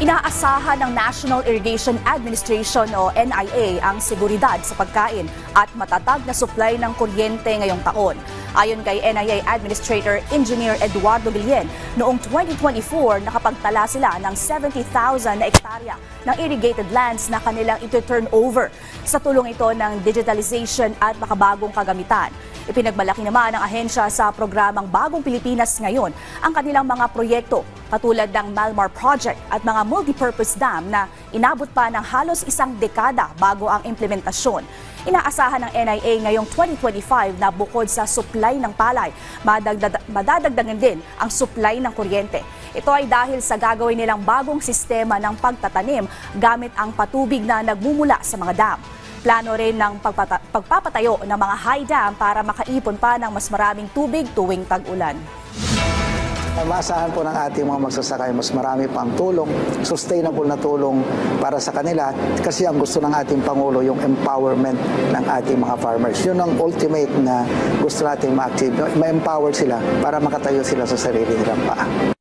Inaasahan ng National Irrigation Administration o NIA ang seguridad sa pagkain at matatag na supply ng kuryente ngayong taon. Ayon kay NIA Administrator Engineer Eduardo Guillen, noong 2024 nakapagtala sila ng 70,000 na ektarya ng irrigated lands na kanilang ito-turn over sa tulong ito ng digitalization at makabagong kagamitan. Ipinagmalaki naman ng ahensya sa programang Bagong Pilipinas ngayon ang kanilang mga proyekto katulad ng Malmar Project at mga multipurpose dam na inabot pa ng halos isang dekada bago ang implementasyon. Inaasahan ng NIA ngayong 2025 na bukod sa supply ng palay, madadagdagan din ang supply ng kuryente. Ito ay dahil sa gagawin nilang bagong sistema ng pagtatanim gamit ang patubig na nagmumula sa mga dam. Plano rin ng pagpapatayo ng mga high dam para makaipon pa ng mas maraming tubig tuwing tag-ulan. Maasahan po ng ating mga magsasaka mas marami pang tulong, sustainable na tulong para sa kanila kasi ang gusto ng ating Pangulo yung empowerment ng ating mga farmers. Yun ang ultimate na gusto nating ma-achieve, ma-empower sila para makatayo sila sa sarili nilang paa.